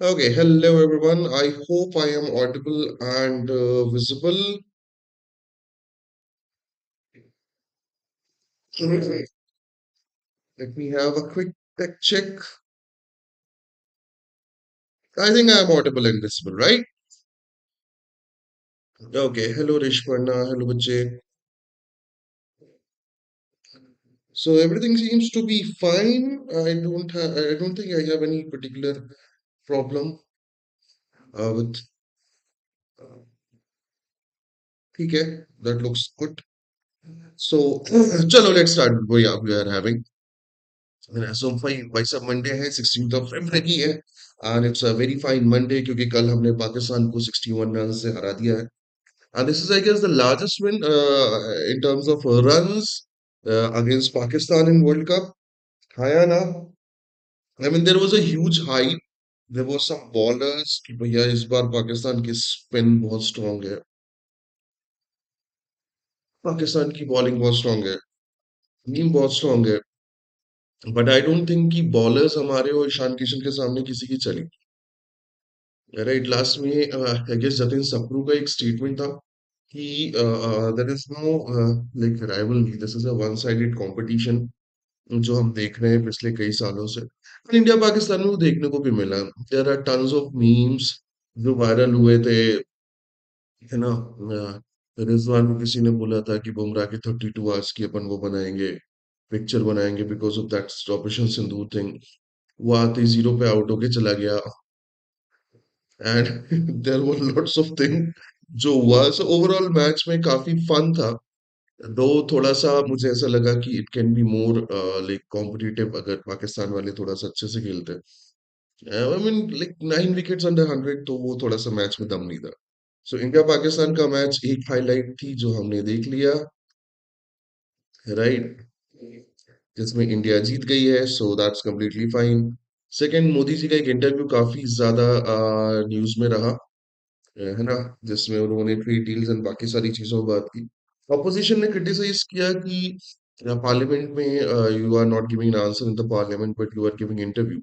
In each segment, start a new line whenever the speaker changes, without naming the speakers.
Okay, hello everyone. I hope I am audible and visible. Let me have a quick tech check. I think I am audible and visible, right? Okay, hello Rishparna, hello Bache. So everything seems to be fine. I don't think I have any particular problem with. Okay, that looks good. So, chalo, let's start. We are having. सो भाई भाई साहब Monday है 16th of February है and it's a very fine Monday क्योंकि कल हमने पाकिस्तान को 61 run से हरा दिया है and this is I guess the largest win in terms of runs against Pakistan in world cup हाया ना I mean there was a huge hype there was some bowlers कि भैया इस बार पाकिस्तान की स्पिन बहुत स्ट्रांग है पाकिस्तान की बॉलिंग बहुत स्ट्रांग है टीम बहुत स्ट्रांग है बट आई डोंट थिंक कि बॉलर्स हमारे और ईशान किशन के सामने किसी की चली राइट लास्ट में आई गेस जतिन सप्रू का एक स्टेटमेंट था कि there is no like rivalry this is a one sided competition जो हम देख रहे हैं पिछले कई सालों से इंडिया पाकिस्तान में वो देखने को भी मिला there are tons of memes जो वायरल हुए थे है ना रिजवान को किसी ने बोला था कि बुमराह के 32 आवर्स की अपन वो बनाएंगे पिक्चर बनाएंगे because of that operation Sindoor thing वो आते ही जीरो पे आउट होके चला गया and there were lots of thing जो हुआ सो ओवरऑल मैच में काफी फन था दो थोड़ा सा मुझे ऐसा लगा कि it can be more like competitive अगर पाकिस्तान वाले थोड़ा सा अच्छे से खेलते I mean like 9 wickets under 100 तो वो थोड़ा सा मैच में दम नहीं था सो इंडिया पाकिस्तान का मैच एक हाईलाइट थी जो हमने देख लिया राइट जिसमें इंडिया जीत गई है so that's completely fine second Modi ji का एक इंटरव्यू काफी ज्यादा न्यूज में रहा है ना जिसमें उन्होंने ट्रेड डील्स एंड बाकी सारी चीजों पर बात की ऑपोजिशन ने क्रिटिसाइज किया कि पार्लियामेंट में you are not giving answer in the parliament but you are giving interview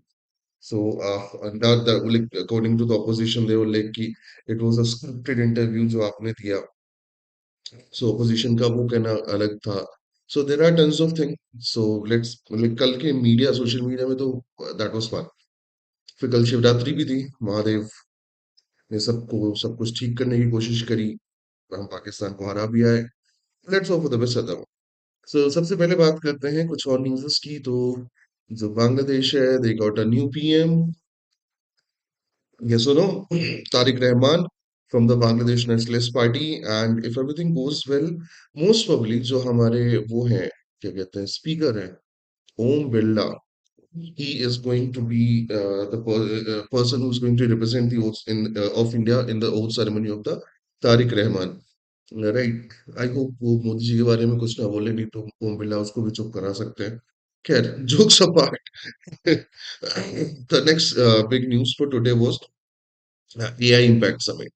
so according to the opposition they were like कि it was a scripted interview जो आपने दिया सो ऑपोजिशन का वो कहना अलग था so there are tons of thing so let's like कल के मीडिया सोशल मीडिया में तो दैट वाज फन फिर कल शिवरात्रि भी थी महादेव ने सबको सब कुछ ठीक करने की कोशिश करी हम पाकिस्तान को हरा भी आए let's hope for the best other so सबसे पहले बात करते हैं कुछ और न्यूज़ की तो जो बांग्लादेश है they got a new PM yes or no Tariq Rahman from the Bangladesh Nationalist Party and if everything goes well most probably जो हमारे वो हैं क्या कहते हैं स्पीकर हैं Om Birla he is going to be person who's going to represent the oath of India in the oath ceremony of the Tariq Rahman right I hope वो मोदी जी के बारे में कुछ ना बोले नहीं तो ओम बिरला उसको भी चुप करा सकते हैं खैर jokes apart the next big news for today was AI impact summit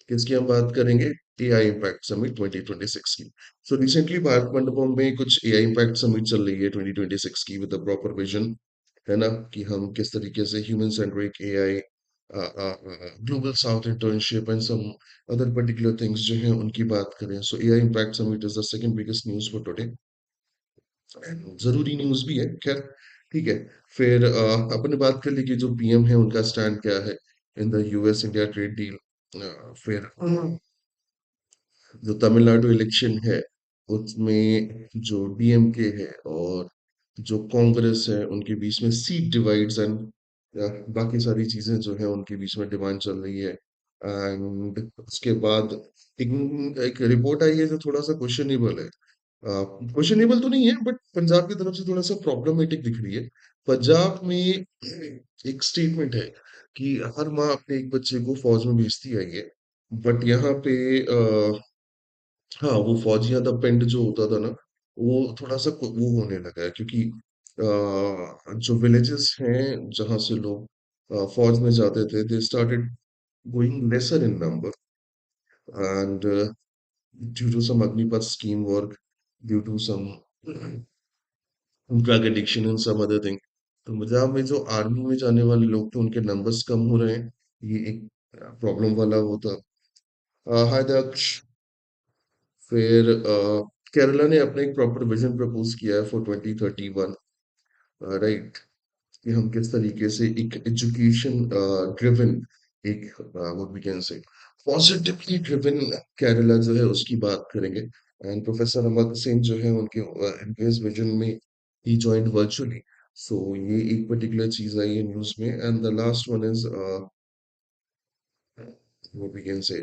किसकी हम बात करेंगे एआई इम्पैक्ट समिट 2026 की सो रिसेंटली भारत मंडपम में कुछ एआई इम्पैक्ट समिट चल रही है 2026 की विद द प्रॉपर विजन है ना कि हम किस तरीके से human centric AI global south internship and some other particular things जो हैं उनकी बात करें so AI impact summit is the second biggest news for today जरूरी न्यूज भी है खैर ठीक है फिर अपने बात कर ली कि जो पीएम है उनका स्टैंड क्या है in the US India trade deal फिर जो तमिलनाडु इलेक्शन है उसमें जो डीएमके है और जो कांग्रेस है उनके बीच में सीट डिवाइड्स एंड बाकी सारी चीजें जो है उनके बीच में डिमांड चल रही है एंड उसके बाद एक रिपोर्ट आई है जो थोड़ा सा क्वेश्चनेबल है क्वेश्चनेबल तो नहीं है बट पंजाब की तरफ से थोड़ा सा प्रॉब्लमेटिक दिख रही है पंजाब में एक स्टेटमेंट है कि हर माँ अपने एक बच्चे को फौज में भेजती आई है बट यहाँ पे हाँ वो फौजियां द पेंट जो होता था ना वो थोड़ा सा वो होने लगा है क्योंकि जो विलेजेस हैं जहाँ से लोग फौज में जाते थे they started going lesser in number and due to some Agnipath scheme work due to some drug addiction and some other thing तो पंजाब में जो आर्मी में जाने वाले लोग थे उनके नंबर्स कम हो रहे हैं। ये एक प्रॉब्लम वाला वो था। हाय दक्ष। फिर केरला ने अपना एक प्रॉपर विजन प्रपोज किया है फॉर 2031, राइट? कि हम किस तरीके से एक एजुकेशन ड्रिवन, एक what we can say positively driven Kerala जो है उसकी बात करेंगे। एंड प्रोफेसर अमर सिंह जो है उनके इनके इस विजन में ही ज्वाइंट वर्चुअली। सो ये एक पर्टिकुलर चीज आई है न्यूज में। And the last one is what we can say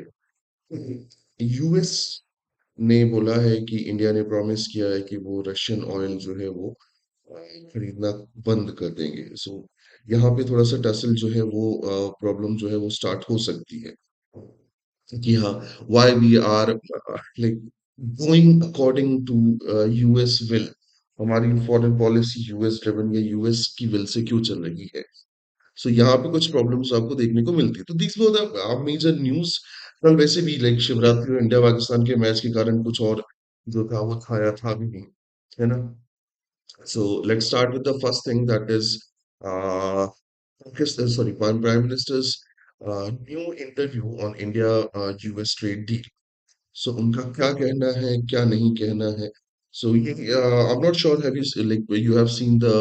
US ने बोला है कि इंडिया ने प्रॉमिस किया है कि वो रशियन ऑयल जो है वो अ, खरीदना बंद कर देंगे। सो यहाँ पे थोड़ा सा टसल जो है वो प्रॉब्लम जो है वो स्टार्ट हो सकती है कि हाँ, why we are like going according to US will. हमारी फॉरेन पॉलिसी यूएस ड्रिवन या यूएस की विल से क्यों चल रही है। सो यहाँ पे कुछ प्रॉब्लम्स आपको देखने को मिलती है। तो these were the major news. कल वैसे भी लाइक शिवरात्रि और इंडिया पाकिस्तान के मैच के कारण कुछ और जो था वो छाया था भी नहीं, है ना? So let's start with the first thing, that is Prime Minister's new interview on India US trade deal. So उनका क्या कहना है, क्या नहीं कहना है? So ये I'm not sure, have you like you have seen the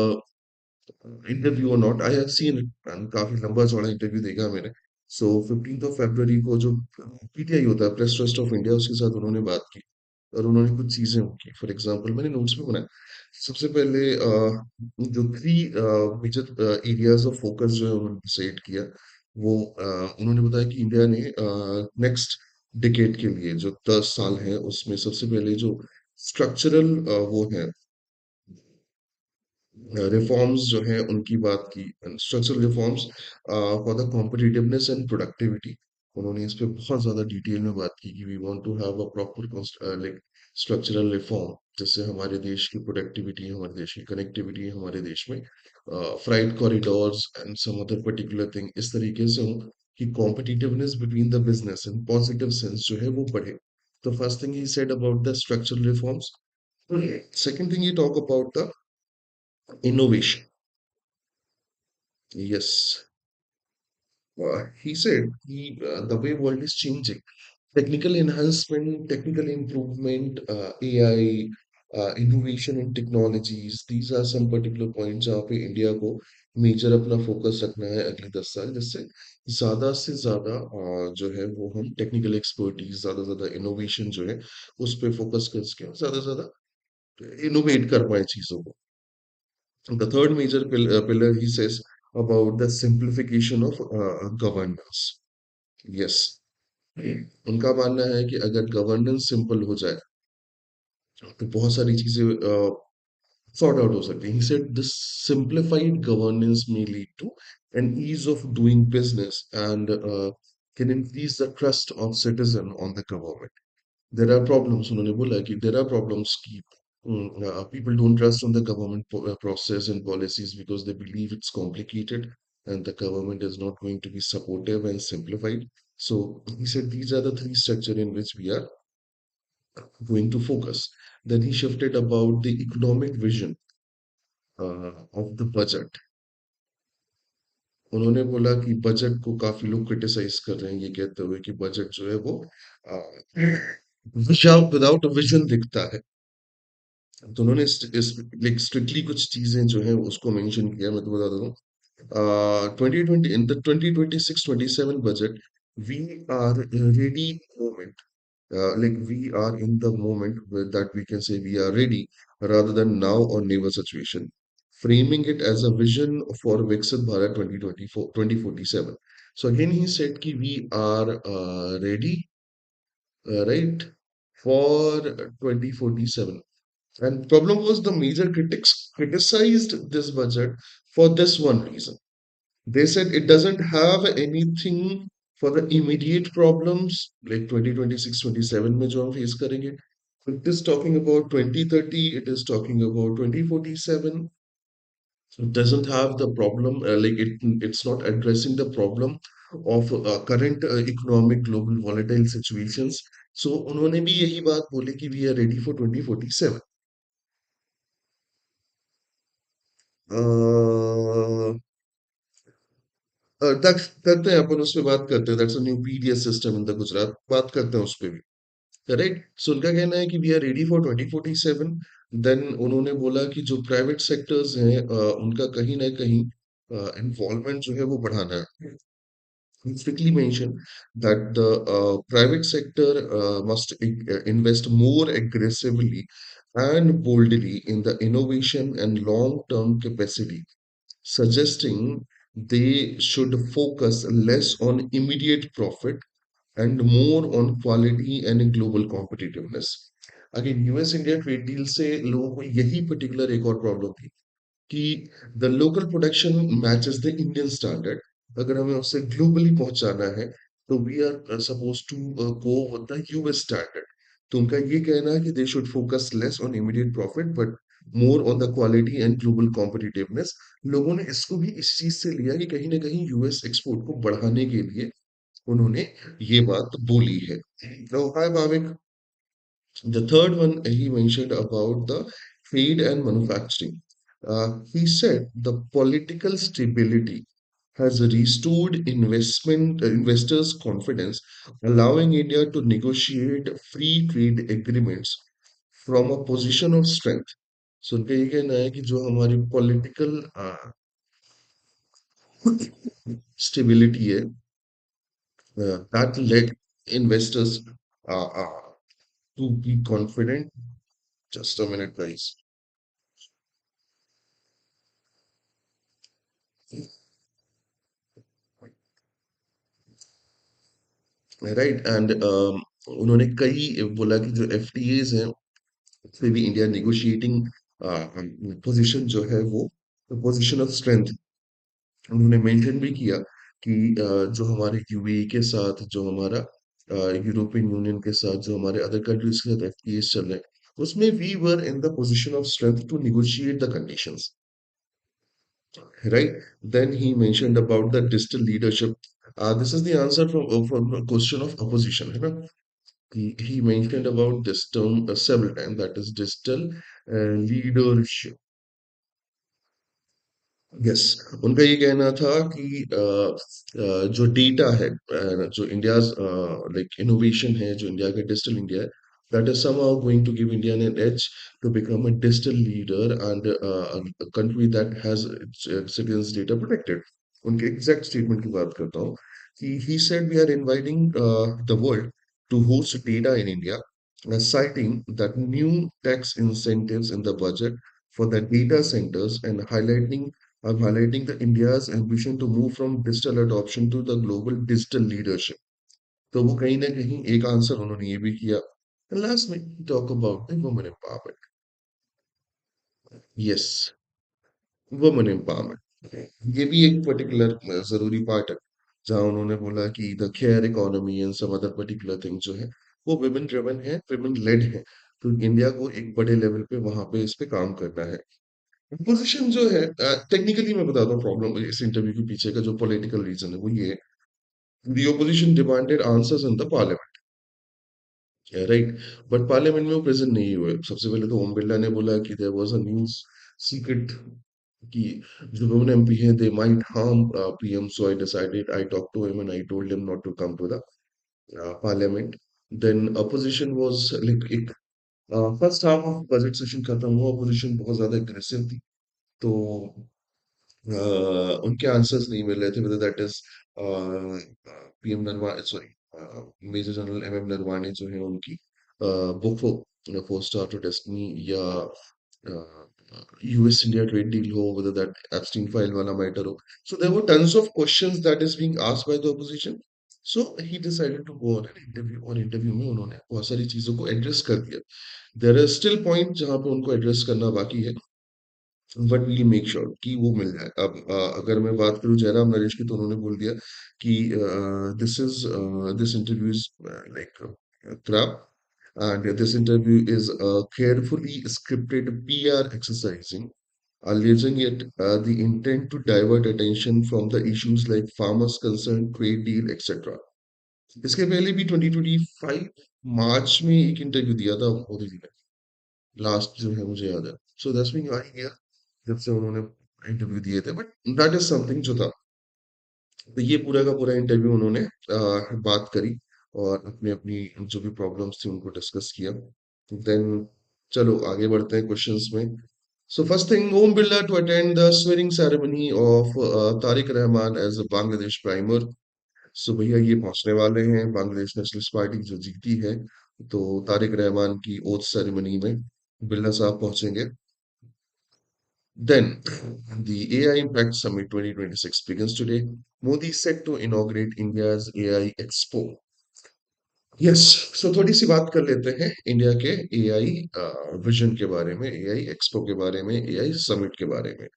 interview or not? I have seen it and काफी लंबा चौड़ा इंटरव्यू देखा मैंने। सो 15 फरवरी को जो पीटीआई होता है, प्रेस ट्रस्ट ऑफ इंडिया, उसके साथ उन्होंने बात की और उन्होंने कुछ चीजें की। फॉर एग्जांपल मैंने नोट्स में बनाया। सबसे पहले जो three major areas of focus जो है उन्होंने डिसाइड किया, वो उन्होंने बताया कि इंडिया ने नेक्स्ट डिकेड के लिए जो 10 साल है उसमें सबसे पहले जो स्ट्रक्चरल वो है रिफॉर्म्स जो है उनकी बात की। Structural reforms for the competitiveness and productivity. उन्होंने इस पे बहुत ज्यादा डिटेल में बात की कि we want to have a proper like structural reform, जिससे हमारे देश की प्रोडक्टिविटी, हमारे देश की कनेक्टिविटी, हमारे देश में freight corridors and some other particular thing इस तरीके से हो कि competitiveness between the business in positive sense जो है वो बढ़े। तो first thing he said about the structural reforms. Second thing he talk about the innovation. Yes, he said the way world is changing, technical enhancement, technical improvement, AI, innovation in technologies. These are some particular points जहाँ पे India को major अपना focus रखना है अगले 10 साल, जिससे ज्यादा से ज्यादा जो है वो हम टेक्निकल एक्सपर्टीज, ज्यादा से ज्यादा इनोवेशन जो है उस पर फोकस करके ज्यादा से ज्यादा इनोवेट कर पाए चीजों को। The third major pillar, he says, about the simplification of governance. Yes, उनका मानना है कि अगर गवर्नेंस सिंपल हो जाए तो बहुत सारी चीजें सॉर्ट आउट हो सकती हैं। He said this simplified governance may lead to an ease of doing business and can increase the trust of citizen on the government. There are problems, उन्होंने बोला कि there are problems कि people don't trust on the government process and policies because they believe it's complicated and the government is not going to be supportive and simplified. So he said these are the three structure in which we are going to focus. Then he shifted about the economic vision of the budget. उन्होंने बोला कि budget को काफी लोग criticise कर रहे हैं ये कहते हुए कि बजट जो है वो विदाउट विजन दिखता है। तो उन्होंने लाइक स्ट्रिक्टली कुछ चीजें जो है उसको मेंशन किया, मैं तो बता देता हूँ। 2020 in the 2026-27 budget, we are ready moment, like we are in the moment where that we can say we are ready rather than now or never situation, framing it as a vision for Viksit Bharat 2047. So again he said ki we are ready, right, for 2047. And problem was the major critics criticized this budget for this one reason. They said it doesn't have anything for the immediate problems like 2026-27 में जो हम face करेंगे. It is talking about 2030. It is talking about 2047. It doesn't have the problem, it's not addressing the problem of current economic global volatile situations. So उन्होंने भी यही बात बोली कि we are ready for 2047. करते हैं अपन उस पे बात करते हैं, that's a new PDS system in the Gujarat, बात करते हैं उस पे भी। करेक्ट, सो उनका कहना है कि we are ready for 2047। Then उन्होंने बोला कि जो प्राइवेट सेक्टर्स हैं उनका कहीं ना कहीं इन्वॉल्वमेंट जो है वो बढ़ाना है। He strictly mentioned that the private sector must invest more aggressively and boldly in the innovation and long-term capacity, suggesting they should focus less on immediate profit and more on quality and global competitiveness. Again, US India trade deal से लोगों को यही particular एक और problem थी कि the local production matches the Indian standard. अगर हमें उससे ग्लोबली पहुंचाना है तो we are suppose to go with the US standard. तो उनका ये कहना है कि they should focus less on immediate profit but more on the quality and global competitiveness. लोगों ने इसको भी इस चीज से लिया कि कहीं ना कहीं यूएस एक्सपोर्ट को बढ़ाने के लिए उन्होंने ये बात बोली है। Now, hi Bhavik. The third one he mentioned about the trade and manufacturing. He said the political stability has restored investors' confidence, allowing India to negotiate free trade agreements from a position of strength. So उनका ये कहना है कि जो हमारी political stability है, that led investors to be confident. Just a minute, guys. Right and उन्होंने कई बोला कि जो एफटीएज हैं उसमें भी इंडिया नेगोशिएटिंग पोजीशन जो है वो पोजीशन ऑफ स्ट्रेंथ। उन्होंने मेंशन भी किया कि जो हमारे यूएई के साथ, जो हमारा यूरोपियन यूनियन के साथ, जो हमारे अदर कंट्रीज के साथ एफटीएज चल रहे हैं उसमें we were in the position of strength to negotiate the conditions. Right? Then he mentioned about the digital leadership. This is the answer from the question of opposition. है ना? He mentioned about this term several times, that is digital leadership. Yes, उनका ये कहना था कि जो data है, जो इंडियाज लाइक इनोवेशन है, जो इंडिया का डिजिटल इंडिया है, that is somehow going to give India an edge to become a digital leader and a country that has its citizens data protected. उनके एग्जैक्ट स्टेटमेंट की बात करता हूँ कि he said we are inviting the world to host data in India, citing that new tax incentives in the budget for the data centers and highlighting the India's ambition to move from digital adoption to the global digital leadership. तो वो कहीं ना कहीं एक answer उन्होंने ये भी किया। And last में talk about the women empowerment. Yes, women empowerment. ये भी एक पर्टिकुलर जरूरी पार्ट है जहाँ उन्होंने बोला कि the care economy and some other particular thing जो है वो विमेन ड्रिवन है, विमेन लेड है। तो इंडिया को एक बड़े लेवल पे वहां पे इस पे काम करना है। पोजीशन जो है, टेक्निकली मैं बताता हूँ प्रॉब्लम इस इंटरव्यू के पीछे का जो पॉलिटिकल रीजन है वो ये है। The opposition demanded answers in the parliament, right, but parliament में वो प्रेजेंट नहीं हुए। सबसे पहले तो ओम बिरला ने बोला कि there was a news secret कि जो वुमेन एमपी हैं they might harm PM, so I decided, I talk to him and I told him not to come to the parliament. Then opposition was like एक first half of budget session खत्म हुआ, opposition बहुत ज्यादा aggressive थी। तो उनके answers नहीं मिल रहे थे, whether that is PM Naravane, sorry major general MM Naravane जो है उनकी book for four star to destiny, या यूएस इंडिया ट्रेड डील हो, whether that एप्स्टीन फाइल वाला मैटर हो। So there were tons of questions that is being asked by the opposition. So he decided to go on an interview, और interview में उन्होंने बहुत सारी चीजों को एड्रेस कर दिया। देयर आर स्टिल पॉइंट जहां पे उनको एड्रेस करना बाकी है, बट वी मेक श्योर कि वो मिल जाए। अब अगर मैं बात करूं जयराम नरेश की, तो उन्होंने बोल दिया कि this interview is like crap and this interview is carefully scripted PR exercising, alleging it the intent to divert attention from the issues like farmers concern, trade deal, etc. इसके पहले भी 2025 मार्च में एक इंटरव्यू दिया था मोदी जी ने, लास्ट जो है मुझे याद है। सो दैट्स मीन आई, जब से उन्होंने इंटरव्यू दिए थे, बट दैट इज समथिंग जो था। तो ये पूरा का पूरा इंटरव्यू उन्होंने बात करी और अपनी अपनी जो भी प्रॉब्लम्स थी उनको डिस्कस किया। देन चलो आगे बढ़ते हैं क्वेश्चंस में। So first thing, Om Birla to attend the swearing ceremony of Tariq Rahman as a Bangladesh Primer. So भैया ये पहुंचने वाले हैं बांग्लादेश नेशनलिस्ट पार्टी जो जीती है, तो तारिक रहमान की ओथ सेरेमनी में बिरला साहब पहुंचेंगे। Then the AI Impact Summit 2026 begins today. Modi set to inaugurate India's AI Expo. Yes, so थोड़ी सी बात कर लेते हैं इंडिया के एआई विजन के बारे में, एआई एक्सपो के बारे में, एआई समिट के बारे में।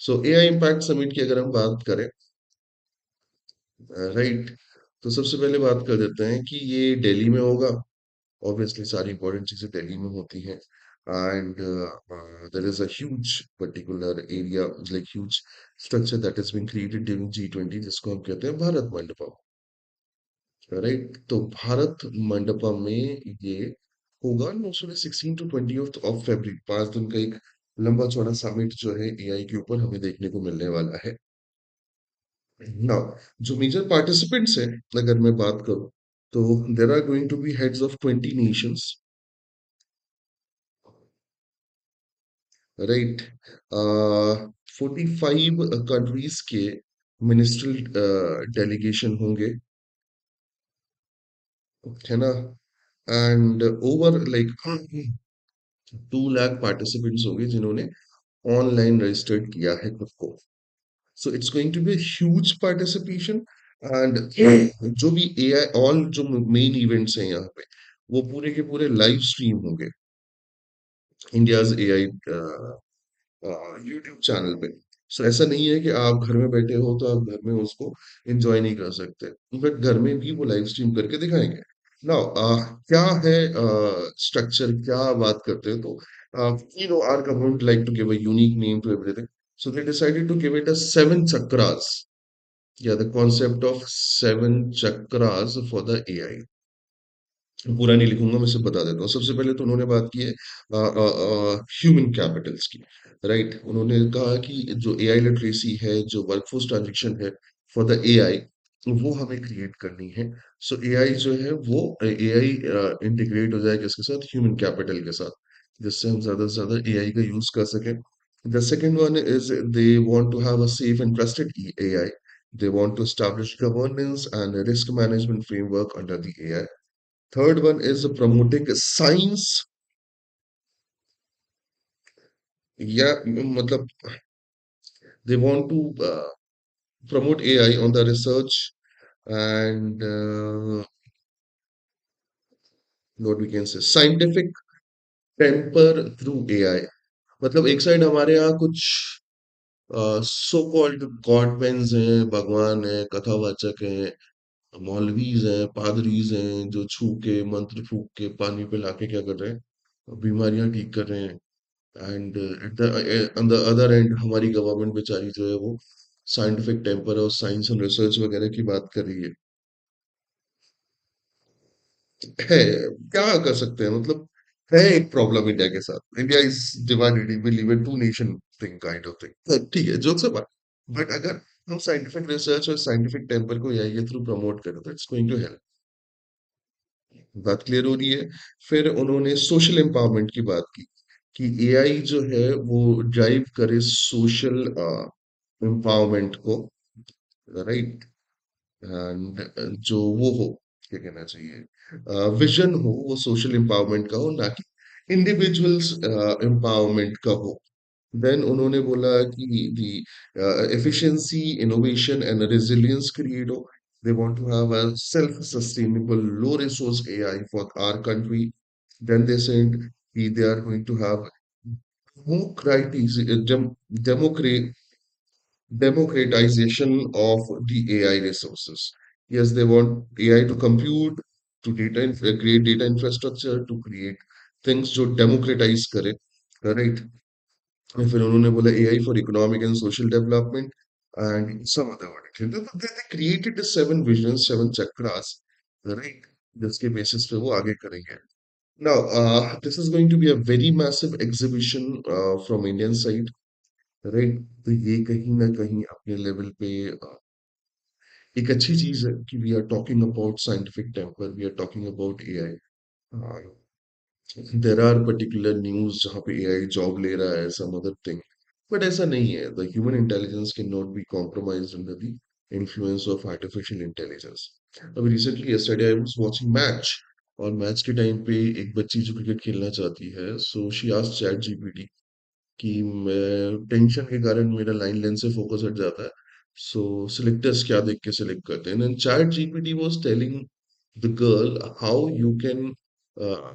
सो एआई इम्पैक्ट समिट की अगर हम बात करें, राइट, तो सबसे पहले बात कर देते हैं कि ये दिल्ली में होगा। ऑब्वियसली सारी इंपॉर्टेंट चीजें दिल्ली में होती हैं। And there is a huge particular area, like huge structure that is been created during G20, जिसको हम कहते हैं भारत मंडपम। राइट, तो भारत मंडपम में ये होगा नो 16 to 20 ऑफ फरवरी, 5 दिन का एक लंबा चौड़ा समिट जो है एआई के ऊपर हमें देखने को मिलने वाला है। नाउ जो मेजर पार्टिसिपेंट्स हैं, अगर मैं बात करूं, तो there are going to be heads of 20 nations, right, 45 countries के मिनिस्ट्रियल डेलीगेशन होंगे, है ना। And over like 2 lakh participants होंगे जिन्होंने ऑनलाइन रजिस्टर्ड किया है खुद को। So it's going to be huge participation. And जो भी एआई, ऑल जो मेन इवेंट्स हैं यहाँ पे, वो पूरे के पूरे लाइव स्ट्रीम होंगे इंडियाज एआई यूट्यूब चैनल पे। सो ऐसा नहीं है कि आप घर में बैठे हो तो आप घर में उसको एंजॉय नहीं कर सकते, बट घर में भी वो लाइव स्ट्रीम करके दिखाएंगे। नाउ क्या है स्ट्रक्चर, क्या बात करते हैं, तो our government like to give a unique name to everything, so they decided to give it a 7 chakras, या the concept of 7 chakras for the AI. पूरा नहीं लिखूंगा, मैं सिर्फ बता देता हूँ। सबसे पहले तो उन्होंने बात की है ह्यूमन कैपिटल्स की, राइट। उन्होंने कहा कि जो एआई लिटरेसी है, जो वर्कफोर्स ट्रांजेक्शन है फॉर द एआई, वो हमें क्रिएट करनी है। सो एआई जो है वो एआई इंटीग्रेट हो जाएगा इसके साथ, ह्यूमन कैपिटल के साथ, जिससे हम ज्यादा से ज्यादा एआई का यूज कर सकें। The second one is they want to have a safe and trusted AI. They want to establish governance and a risk management framework under the AI. Third one is promoting science, या मतलब they want to promote AI on the research and what we can say scientific temper through AI। मतलब एक side हमारे यहाँ कुछ so called गॉडमेन्स हैं, भगवान हैं, कथावाचक हैं, मौलवीज हैं, पादरीज हैं, जो छू के मंत्र फूक के पानी पे लाके क्या कर रहे हैं, बीमारियां ठीक कर रहे हैं। And at the on the other and हमारी गवर्नमेंट बेचारी जो है वो साइंटिफिक टेम्पर और साइंस एंड रिसर्च वगैरह की बात कर रही है। क्या कर सकते हैं, मतलब है एक प्रॉब्लम इंडिया के साथ। India is divided, we live in two nation thing, kind of thing, ठीक है, जोक्स अपार्ट। बट अगर हम साइंटिफिक रिसर्च और साइंटिफिक टेम्पर को एआई के थ्रू प्रमोट करें तो इट्स गोइंग टू हेल्प। बात क्लियर हो रही है। फिर उन्होंने सोशल एम्पावरमेंट की बात की कि एआई जो है वो ड्राइव करे सोशल एम्पावरमेंट को, राइट। एंड जो वो हो, क्या कहना चाहिए, विजन हो वो सोशल एम्पावरमेंट का हो, ना कि इंडिविजुअल्स एम्पावरमेंट का हो। देन उन्होंने बोला कि दी efficiency, innovation and resilience credo. They want to have a self-sustainable, low-resource AI for our country. Then they said they are going to have democratization democratization of the AI resources. Yes, they want AI to compute, to create data infrastructure, to create things जो democratize करे, right? और फिर उन्होंने बोला AI for economic and social development and some other word. They created 7 vision, 7 chakras, right, जिसके basis पे वो आगे करेंगे। Now this is going to be a very massive exhibition from Indian side. Right? तो ये कहीं ना कहीं अपने लेवल पे एक अच्छी चीज है कि we are talking about scientific temper, we are talking about AI. There are particular news जहाँ पे एआई जॉब ले रहा है, सम अदर थिंग, बट ऐसा नहीं है। The human intelligence can not be compromised under the influence of artificial intelligence. अभी recently yesterday I was watching match, और मैच के टाइम पे एक बच्ची जो क्रिकेट खेलना चाहती है, so she asked ChatGPT कि मैं टेंशन के कारण मेरा लाइन लेंथ से फोकस हट जाता है, सो सिलेक्टर्स क्या देख के सिलेक्ट करते हैं, and chat GPT was telling the girl how you can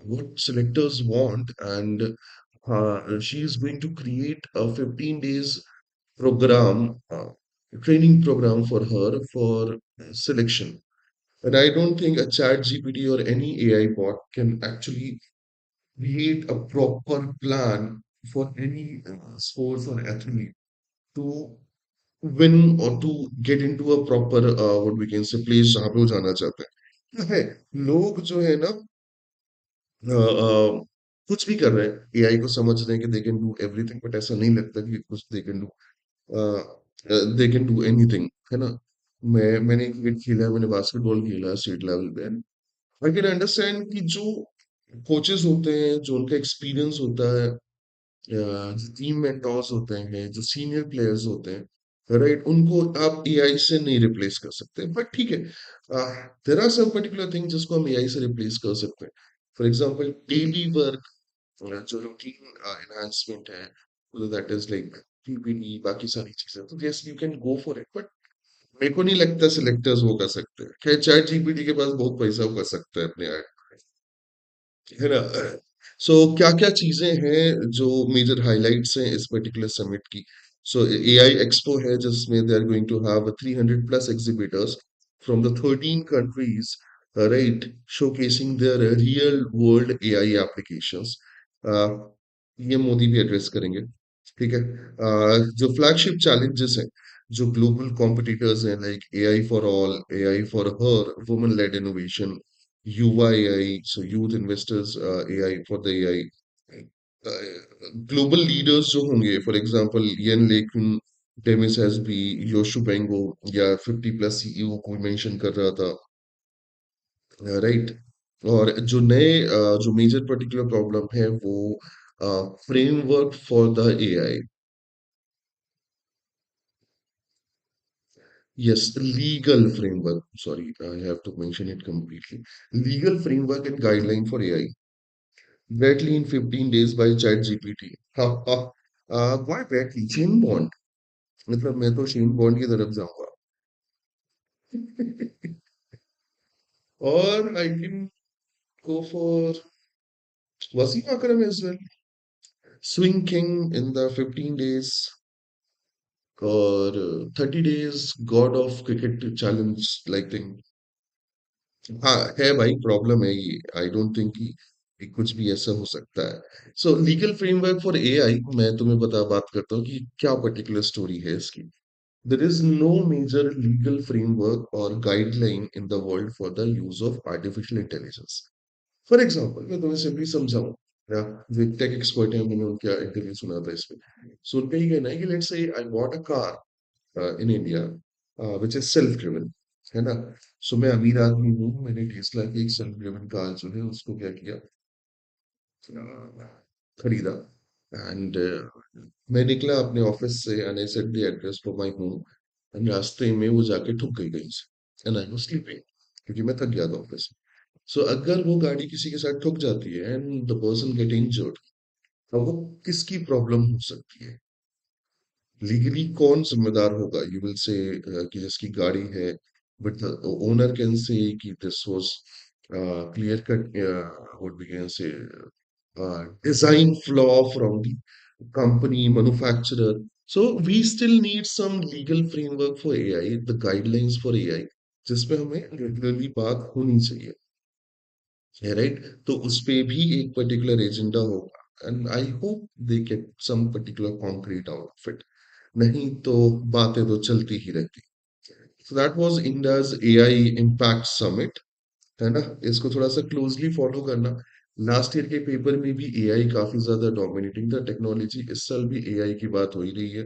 what selectors want, and she is going to create a 15 days program, training program for her for selection. And I don't think a chat gpt or any AI bot can actually create a proper plan for any sports or athlete to win or to get into a proper what we can say place जहाँ पे वो जाना चाहते हैं। है लोग जो है ना, कुछ भी कर रहे हैं, एआई को समझ रहे हैं कि they can do everything, but ऐसा नहीं लगता कि कुछ दे कैन डू एनीथिंग, है ना? मैंने क्रिकेट खेला है, मैंने बास्केटबॉल खेला है स्टेट लेवल पे। आई कैन अंडरस्टैंड कि जो कोचेस होते हैं, जो उनका एक्सपीरियंस होता है, जो टीम मेंटोर्स होते हैं, जो सीनियर प्लेयर्स होते हैं, राइट, उनको आप एआई से नहीं रिप्लेस कर सकते, बट ठीक है, there are some particular thing जिसको हम एआई से रिप्लेस कर सकते हैं। फॉर एग्जाम्पल डेली वर्क, जो रूटीन एनहांसमेंट है, दैट इज लाइक पीपीटी, बाकी सारी चीजें, तो yes you can go for it, but मेरे को नहीं लगता सिलेक्टर्स वो कर सकते हैं। खैर चैट जीपीटी के पास बहुत पैसा, वो कर सकता है अपने, है ना? सो क्या क्या चीजें हैं जो मेजर हाइलाइट्स हैं इस पर्टिकुलर समिट की? सो एआई एक्सपो है जिसमें they are going to have 300 plus exhibitors from the 13 countries, right, showcasing their real world AI applications. ये मोदी भी एड्रेस करेंगे, ठीक है? जो फ्लैगशिप चैलेंजेस हैं, जो ग्लोबल कॉम्पिटिटर्स हैं, like AI for all, AI for her, women led innovation, UII, so youth investors, AI for the AI. Global leaders जो होंगे, for example Yann LeCun, Demis Hassabis, Yoshua Bengio, या 50 plus CEO को mention कर रहा था, right? और जो नए जो मेजर पर्टिकुलर प्रॉब्लम है वो framework for the AI. Yes, legal framework, sorry, I have to mention it completely. Legal framework and guideline for AI, Bradley in 15 days by ChatGPT. Ha ha. Why Bradley? Shane Bond. मतलब मैं तो Shane bond की तरफ जाऊंगा। और I can go for Wasim Akram as well, swing king in the 15 days, और 30 days god of cricket challenge like thing. हाँ है भाई, प्रॉब्लम है ये, आई डोंट थिंक कि कुछ भी ऐसा हो सकता है। सो लीगल फ्रेमवर्क फॉर एआई, मैं तुम्हें बात करता हूँ कि क्या पर्टिकुलर स्टोरी है इसकी। There is no major legal framework or guideline in the world for the use of artificial intelligence. For example, मैं तुम्हें सिंपली समझाऊं, या जो एक टेक एक्सपर्ट है, मैंने उनका इंटरव्यू सुना था इसमें। सो उनका ये कहना है कि let's say I bought a car in India which is self driven, है ना? सो मैं अमीर आदमी हूँ, मैंने टेस्ला की एक सेल्फ ड्रिवन कार जो है उसको क्या किया, खरीदा, एंड मैं निकला अपने ऑफिस से, and I set the address for my home, and रास्ते में वो जाके ठुक गई कहीं से, एंड आई वाज स्लीपिंग, क्योंकि मैं थक गया था ऑफिस में। सो अगर वो गाड़ी किसी के साथ ठुक जाती है and the person get injured, अब वो किसकी प्रॉब्लम हो सकती है? लीगली कौन जिम्मेदार होगा? यू विल से कि जिसकी गाड़ी है, but the owner can say कि this was clear cut, what we can say, design flaw from the company manufacturer. So we still need some legal framework for AI, the guidelines for AI, जिसपे हमें regularly बात होनी चाहिए, है right? तो उस पे भी एक पर्टिकुलर एजेंडा होगा, and I hope they get some particular concrete out of it, नहीं तो बातें तो चलती ही रहती। So that was India's AI impact summit, है ना? इसको थोड़ा सा क्लोजली फॉलो करना। लास्ट ईयर के पेपर में भी एआई काफी ज्यादा डोमिनेटिंग था टेक्नोलॉजी, इस साल भी एआई की बात हो ही रही है।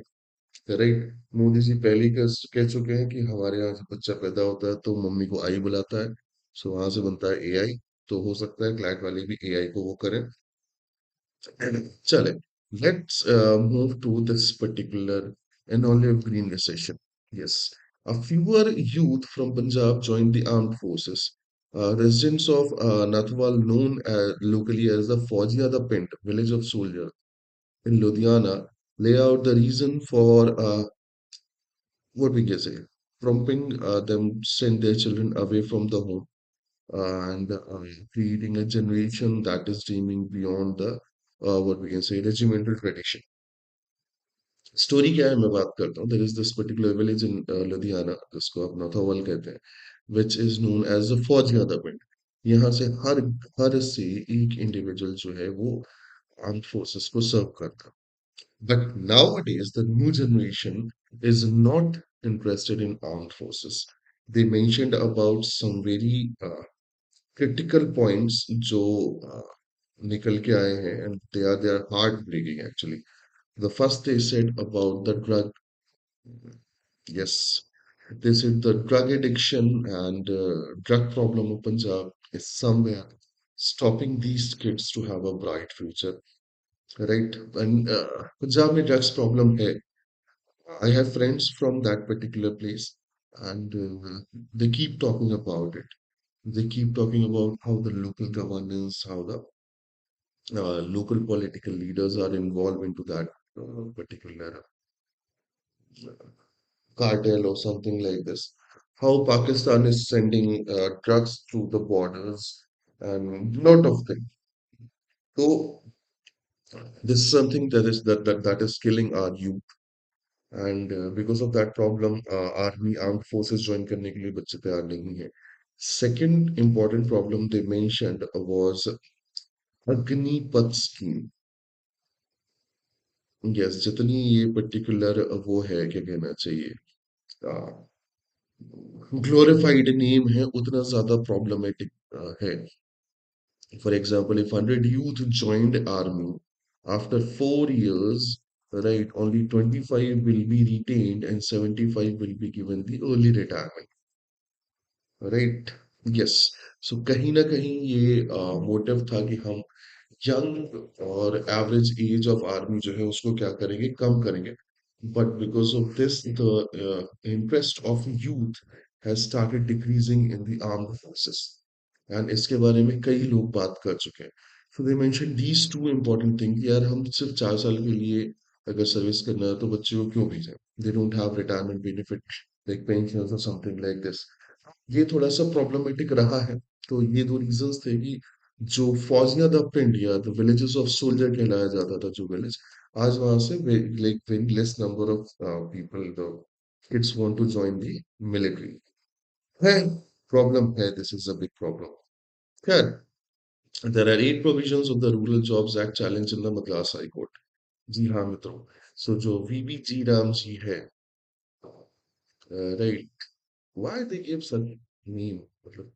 राइट? मोदी जी पहले ही कह चुके हैं कि हमारे यहाँ जब बच्चा पैदा होता है तो मम्मी को आई बुलाता है, सो वहां से बनता है एआई। तो हो सकता है क्लैट वाले भी एआई को वो करें। चले, let's move to this particular an olive green recession. Yes, a fewer youth from Punjab joined the armed forces. Residents of Nathwal, known locally as the Faujiya the Pint, village of soldiers in Ludhiana, lay out the reason for what we can say, prompting them send their children away from the home and creating a generation that is dreaming beyond the what we can say regimental tradition. Story क्या है मैं बात करता हूँ. There is this particular village in Ludhiana जिसको आप नथावल कहते हैं, which is known as the फौजिया द पिंड. यहाँ से हर घर से एक इंडिविजुअल जो है वो आर्म्ड फोर्सेस को सर्व करता है. But nowadays the new generation is not interested in armed forces. They mentioned about some very critical points जो निकल के आए हैं and they are heart breaking actually. The first they said about the drug. Yes, they said the drug addiction and drug problem of Punjab is somewhere stopping these kids to have a bright future, right? And Punjab में drugs problem है. I have friends from that particular place, and they keep talking about it. They keep talking about how the local governance, how the local political leaders are involved into that particular cartel or something like this. How Pakistan is sending drugs through the borders and lot of things. So this is something that is killing our youth. And because of that problem, army armed forces join करने के लिए बच्चे तैयार नहीं है. Second important problem they mentioned was Agnipath scheme. Yes, जितनी ये particular वो है क्या कहना चाहिए ग्लोरिफाइड नेम है उतना ज्यादा प्रॉब्लमेटिक है. For example, if 100 youth joined army, after 4 years, right, only 25 will be retained and 75 will be given the early retirement, right? Yes. So कहीं ना कहीं ये मोटिव था कि हम यंग और एवरेज एज ऑफ आर्मी जो है उसको क्या करेंगे, कम करेंगे. But because of this the interest of youth has started decreasing in the armed forces. And इसके बारे में कई लोग बात कर चुके हैं. So they mention these two important thing. यार हम सिर्फ 4 साल के लिए अगर सर्विस करना है तो बच्चे को क्यों भेजें. They don't have retirement benefit like pension और समथिंग लाइक दिस. ये थोड़ा सा प्रॉब्लमेटिक रहा है. तो ये दो रीजंस थे कि जो फौजिया द पिंड या द विलेजेस ऑफ सोल्जर कहलाया जाता था जो विलेज, आज वहां से like very less number of people the kids want to join the military. है, प्रॉब्लम है, this is a big problem. खैर, there are 8 provisions of the Rural Jobs Act challenge in the Madras High Court. जी हाँ मित्रों, सो जो वीबी जी राम जी है, right, why they give such name, मतलब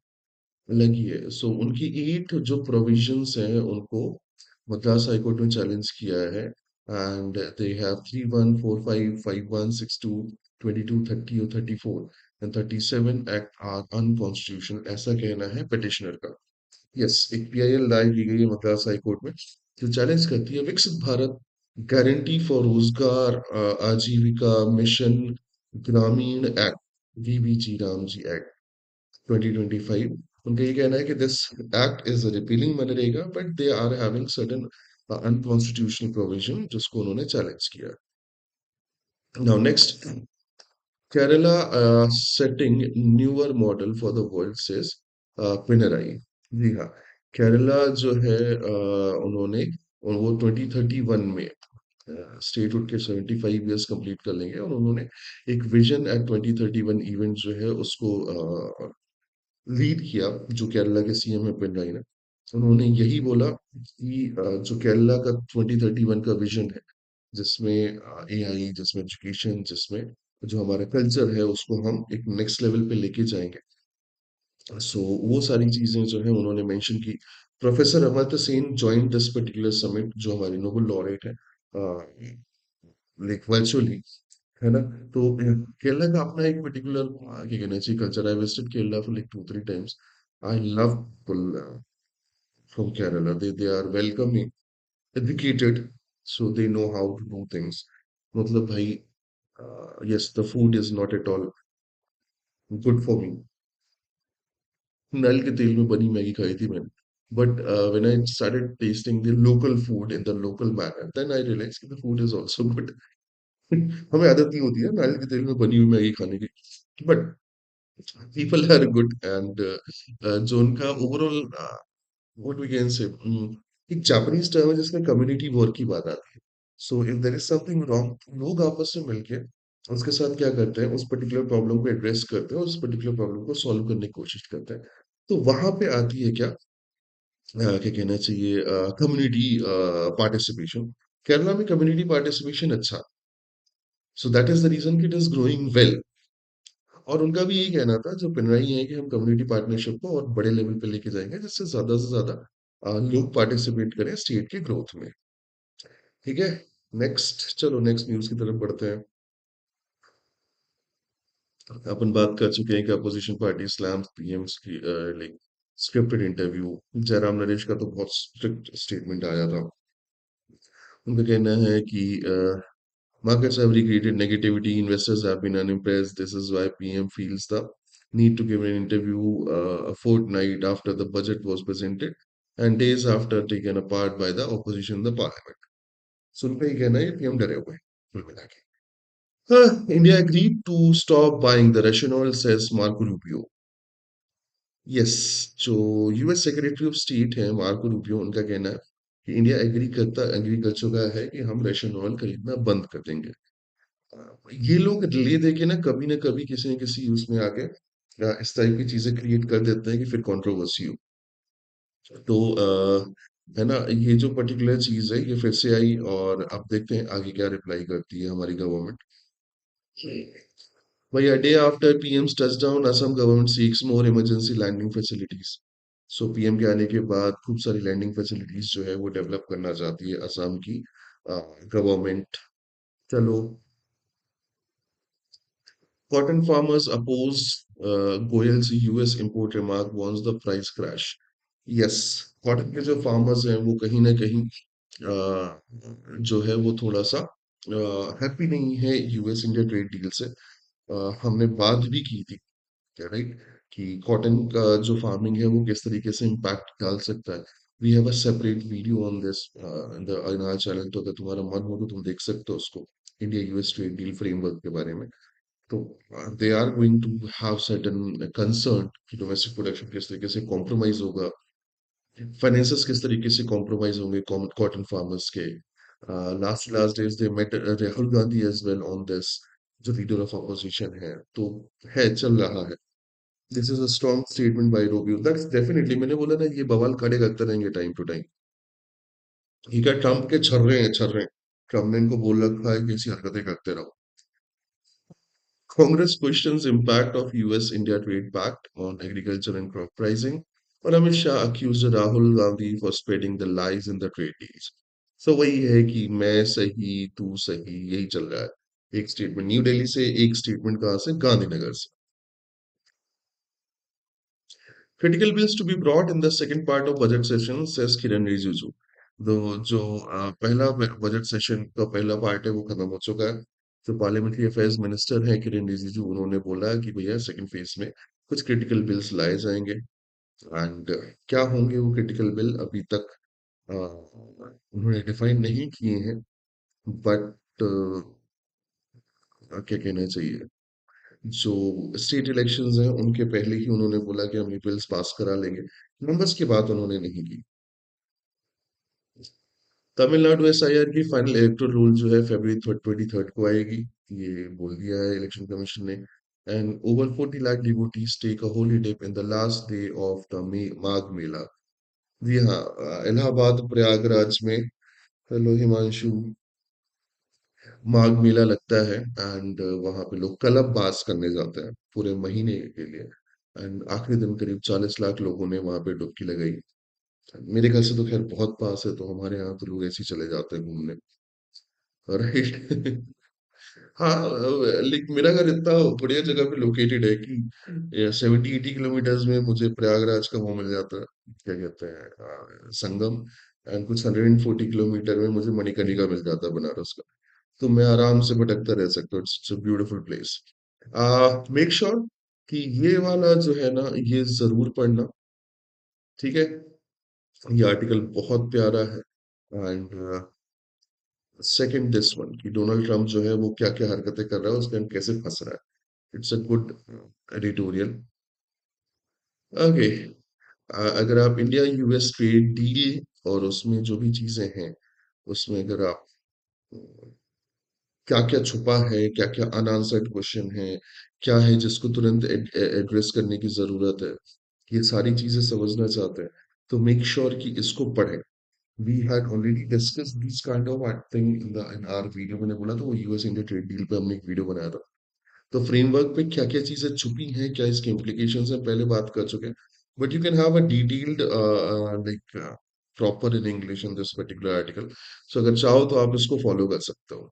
अलग ही है. सो उनकी 8 जो प्रोविजंस हैं उनको मद्रास हाई कोर्ट में चैलेंज किया है. एंड दे हैव 31455162 2230 और 34 एंड 37 एक्ट आर अनकॉन्स्टिट्यूशनल, ऐसा कहना है पिटिशनर का. यस, एक पीआईएल दायर की गई है मद्रास हाई कोर्ट में जो चैलेंज करती है विकसित भारत गारंटी फॉर रोजगार आजीविका मिशन ग्रामीण act, VBG Ram ji act 2025. उनका ये कहना है कि दिस एक्ट इज रिपीलिंग मनरेगा but they are having certain unconstitutional provision जिसको उन्होंने चैलेंज किया. Now next, Kerala setting newer model for the world says Pinarayi. जी हाँ, केरला जो है उन्होंने वो 2031 में स्टेट उठ के 75 ईयर्स कंप्लीट कर लेंगे और उन्होंने एक विजन एट 2031 इवेंट जो है उसको लीड किया. जो केरला के सीएम है पिनराई ने, उन्होंने यही बोला कि जो केरला का 2031 का विजन है जिसमें एआई, जिसमें एजुकेशन, जिसमें जो हमारा कल्चर है उसको हम एक नेक्स्ट लेवल पे लेके जाएंगे. सो वो सारी चीजें जो है उन्होंने मेंशन की. Professor Amartya Sen join this particular summit जो हमारी नोबेल लॉरेट है लाइक वर्चुअली. है ना? तो केरला का अपना एक पर्टिकुलर क्या कहना चाहिए culture. I visited Kerala for like 2 3 times. I love from Kerala. They are welcoming, educated, so they know how to do things. मतलब भाई, yes, the food is not at all good for me. नल के तेल में बनी Maggi खाई थी मैंने. But when I started tasting the local food in the local manner, then I realized that the food is also good. हमें आदत नहीं होती है नारियल के तेल में बनी हुई मैगी खाने की. But people are good and जो उनका overall what we can say, एक जापानीज टर्म है जिसमें कम्युनिटी वर्क की बात आती है. So if there is something wrong, लोग आपस में मिलके उसके साथ क्या करते हैं, उस पर्टिकुलर प्रॉब्लम को एड्रेस करते हैं और उस पर्टिकुलर प्रॉब्लम को सॉल्व करने की कोशिश करते हैं. तो वहां पे आती है क्या, क्या कहना चाहिए, कम्युनिटी पार्टिसिपेशन. केरला में कम्युनिटी पार्टिसिपेशन अच्छा, so that is the reason it is growing well. और उनका भी यही कहना था जो पिनराई है कि हम कम्युनिटी पार्टनरशिप को और बड़े लेवल पे लेके जाएंगे जिससे ज्यादा से ज्यादा लोग पार्टिसिपेट करें स्टेट के ग्रोथ में. ठीक है. नेक्स्ट, चलो नेक्स्ट न्यूज की तरफ बढ़ते हैं. अपन बात कर चुके हैं कि अपोजिशन पार्टी स्लैम्स पीएम्स की like scripted interview. Jairam Naresh का तो बहुत स्ट्रिक्ट स्टेटमेंट आया था. उनका कहना है कि markets have recreated negativity, investors have been unimpressed. This is why PM feels the need to give an interview a fortnight after the budget was presented and days after taken apart by the opposition in the parliament. सुन पे ही कहना है PM डरे हुए हैं कुल मिला के. India agreed to stop buying the Russian oil, says Marco Rubio. Yes, जो यूएस सेक्रेटरी ऑफ स्टेट है मार्को रूबियो, उनका कहना है कि इंडिया एग्री कर चुका है कि हम रशियन ऑयल खरीदना बंद कर देंगे. ये लोग ले दे के ना कभी किसी न किसी उसमें आके इस टाइप की चीजें क्रिएट कर देते हैं कि फिर कंट्रोवर्सी हो. तो है ना, ये जो पर्टिकुलर चीज है ये फिर से आई और अब देखते हैं आगे क्या रिप्लाई करती है हमारी गवर्नमेंट. भाई, a day after PM's touchdown, Assam government seeks more emergency landing facilities. So PM के आने के बाद खूब सारी लैंडिंग फैसिलिटीज जो है वो डेवलप करना चाहती है असम की गवर्नमेंट. चलो. Cotton farmers oppose Goyal's US import remark once the price crash. Yes, cotton के जो फार्मर्स हैं वो कहीं ना कहीं जो है वो थोड़ा सा हैप्पी नहीं है यूएस इंडिया ट्रेड डील से. हमने बात भी की थी, राइट, कि कॉटन का जो फार्मिंग है वो किस तरीके से इम्पैक्ट डाल सकता है. We have a separate video on this in our channel, तो अगर तुम्हारा मन हो तो तुम देख सकते हो उसको, India US trade deal framework के बारे में. तो they are going to have certain concern कि डोमेस्टिक प्रोडक्शन किस तरीके से कॉम्प्रोमाइज होगा, फाइनेंसेस किस तरीके से कॉम्प्रोमाइज होंगे कॉटन फार्मर्स के. Last days they met Rahul Gandhi as well on this, जो लीडर ऑफ अपोजिशन है. तो है, चल रहा है. This is a strong statement by Rubio. That's definitely, मैंने बोला ना ये बवाल खड़े करते रहेंगे टाइम टू टाइम. ये क्या ट्रम्प के छर्रे हैं. ट्रम्प ने इनको बोल रखा है कि ऐसी हरकतें करते रहो. Congress questions impact of US-India trade pact on agriculture and crop pricing. और Amit Shah accused Rahul Gandhi for spreading the lies in the trade deals. So वही है कि मैं सही तू सही यही चल रहा है. एक स्टेटमेंट न्यू दिल्ली से, एक स्टेटमेंट कहाँ से, गांधीनगर से. Critical bills to be brought in the second part of budget session, says Kiran Rijiju. दो जो पहला बजट सेशन का पहला पार्ट है वो खत्म हो चुका है. जो पार्लियामेंट्री अफेयर्स मिनिस्टर हैं किरण रिजिजू, उन्होंने बोला है कि भैया सेकंड फेज में कुछ क्रिटिकल बिल्स लाए जाएंगे. एंड क्या होंगे वो क्रिटिकल बिल अभी तक उन्होंने डिफाइन नहीं किए हैं. बट क्या कहना चाहिए, जो स्टेट इलेक्शंस हैं उनके पहले ही उन्होंने बोला कि हम ये बिल्स पास करा लेंगे. नंबर्स की बात उन्होंने नहीं की. तमिलनाडु एसआईआर की फाइनल इलेक्टोरल रूल जो है फरवरी 23 को आएगी, ये बोल दिया है इलेक्शन कमीशन ने. And over 40 lakh devotees take a holy dip in the last day of the Magh Mela. जी हाँ, इलाहाबाद प्रयागराज में, हेलो हिमांशु, माघ मेला लगता है. एंड वहां पे लोग कलब बास करने जाते हैं पूरे महीने के लिए. एंड आखिरी दिन करीब 40 लाख लोगों ने वहां पे डुबकी लगाई. मेरे घर से तो खैर बहुत पास है, तो हमारे यहाँ तो लोग ऐसे ही चले जाते हैं घूमने, राइट. हाँ, लेकिन मेरा घर इतना बढ़िया जगह पे लोकेटेड है कि 70-80 किलोमीटर्स में मुझे प्रयागराज का वो मिल जाता है, क्या कहते हैं, संगम। एंड कुछ 140 किलोमीटर में मुझे मणिकर्णिका मिल जाता है, बनारस का। तो मैं आराम से भटकता रह सकता हूँ। It's a beautiful place. Make sure कि ये वाला जो है ना, ये जरूर पढ़ना। ठीक है, ये आर्टिकल बहुत प्यारा है। एंड सेकंड दिस वन, कि डोनाल्ड ट्रम्प जो है वो क्या क्या हरकतें कर रहा है, उसके अंदर कैसे फंस रहा है। It's a good editorial. Okay, अगर आप इंडिया यूएस ट्रेड डील और उसमें जो भी चीजें हैं, उसमें अगर आप क्या क्या छुपा है, क्या क्या अनआंसर्ड क्वेश्चन है, क्या है जिसको तुरंत एड्रेस करने की जरूरत है, ये सारी चीजें समझना चाहते हैं, तो मेक श्योर कि इसको पढ़ें। We had already discuss this kind of thing in our video. मैंने बोला था वो यूएस इंडिया ट्रेड डील पे हमने एक वीडियो बनाया था। तो फ्रेमवर्क पे क्या क्या चीजें छुपी हैं, क्या इसके इम्प्लीकेशंस हैं, पहले बात कर चुके हैं। But you can have a detailed like proper in English in this particular article. So अगर चाहो तो आप इसको फॉलो कर सकते हो।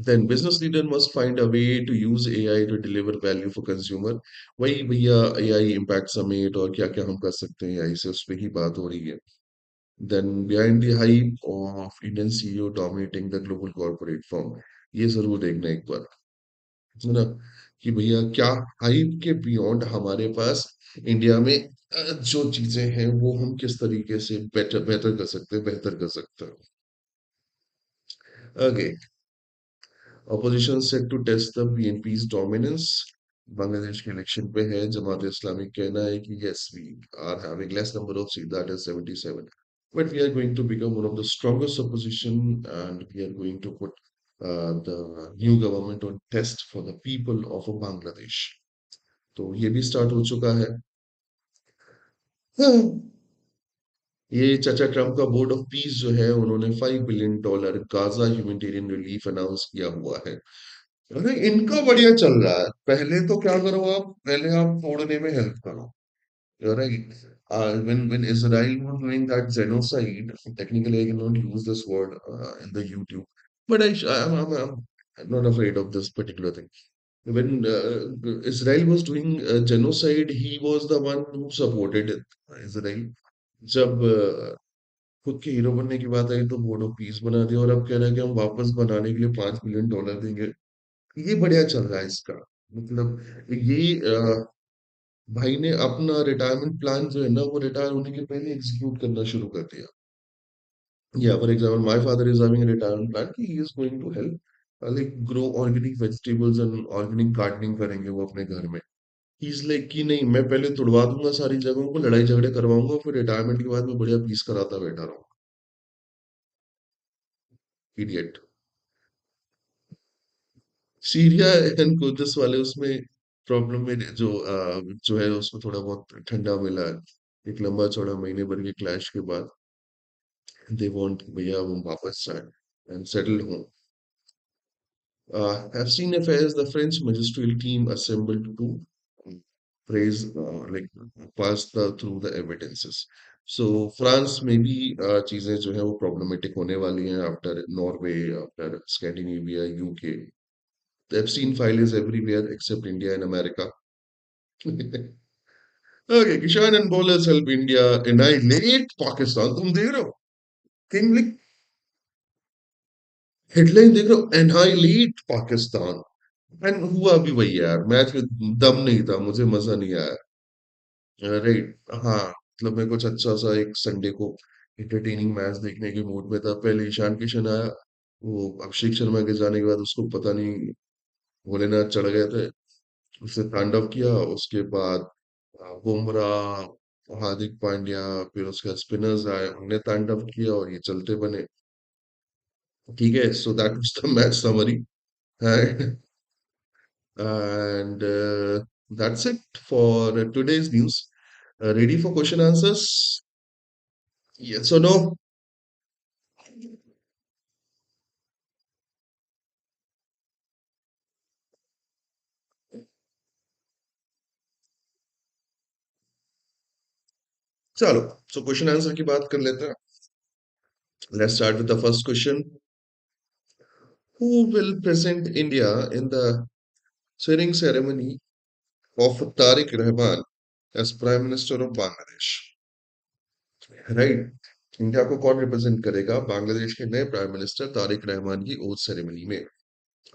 Then business leader must find a way to use AI to deliver value for consumer। वही भैया, AI impact summit और क्या क्या हम कर सकते हैं AI से, उस पे ही बात हो रही है। Then behind the hype of Indian CEO dominating the global corporate firm, ये जरूर देखना एक बार, है ना, कि भैया क्या हाइप के बियॉन्ड हमारे पास इंडिया में जो चीजें हैं वो हम किस तरीके से बेटर बेहतर कर सकते हैं, बेहतर कर सकते हैं। Okay, opposition set to test the BNP's dominance. Bangladesh के इलेक्शन पे है, जमात इस्लामी कहना है कि yes we are having less number of seat, that is 77, but we are going to become one of the strongest opposition and we are going to put the new government on test for the people of Bangladesh. तो ये भी start हो चुका है। हाँ, ये चाचा Trump का बोर्ड ऑफ पीस जो है, उन्होंने $5 billion Gaza humanitarian relief announce किया हुआ है। अरे इनका बढ़िया चल रहा है। पहले तो क्या करो, आप पहले आप तोड़ने में हेल्प करो, right. when Israel was doing that genocide, technically I cannot use this word in the YouTube, but I'm not afraid of this particular thing. When Israel was doing genocide, he was the one who supported it, Israel। जब खुद के hero बनने की बात आई तो board of peace बना दिया, और अब कह रहा है कि हम वापस बनाने के लिए $5 बिलियन देंगे। ये बढ़िया चल रहा है इसका। मतलब ये भाई ने अपना रिटायरमेंट प्लान जो है ना, वो रिटायर होने के पहले एग्जीक्यूट करना शुरू कर दिया। या for example my father is having retirement plan कि he is going to help like grow organic vegetables and organic gardening करेंगे वो अपने घर में। ही इज लाइक कि नहीं, मैं पहले तुड़वा दूंगा सारी जगहों को, लड़ाई झगड़े करवाऊंगा, फिर रिटायरमेंट के बाद मैं बढ़िया पीस कराता बैठा रहूंगा। इडियट। सीरिया एंड कुर्दिश वाले उसमें प्रॉब्लम में जो है उसमें थोड़ा बहुत ठंडा मिला है। एक लंबा चौड़ा महीने भर के क्लैश के बाद दे वांट भैया हम वापस जाए एंड सेटल हों। Have seen affairs, the French magisterial team assembled to praise like pass through the evidences। So France में भी चीजें जो है वो प्रॉब्लमेटिक होने वाली हैं after Norway, after Scandinavia, UK. The Epstein file is everywhere except India and America। Okay, Kishan and bowlers help India annihilate Pakistan। तुम देख रहे हो, किंग लिख हेडलाइन देख रहे हो, annihilate पाकिस्तान। एंड हुआ भी वही यार, मैच में दम नहीं था, मुझे मजा नहीं आया। राइट, हाँ, मतलब मैं कुछ अच्छा सा एक संडे को एंटरटेनिंग मैच देखने के मूड में था। पहले ईशान किशन आया, वो अभिषेक शर्मा के जाने के बाद उसको पता नहीं भोलेनाथ चढ़ गए थे, उसने तांडव किया। उसके बाद बुमराह, हार्दिक पांड्या, फिर उसके बाद स्पिनर्स आए, उन्होंने तांडव किया और ये चलते बने। ठीक है, सो that was the match summary. And that's it for today's news। Ready for question answers? Yes or no? चलो, so question answer की बात कर लेते हैं। Let's start with the first question। Who will present India in the swearing ceremony of Tariq Rahman as Prime Minister of Bangladesh? Right. India को कौन represent करेगा बांग्लादेश के नए प्राइम मिनिस्टर तारिक रहमान की ओथ सेरेमनी में?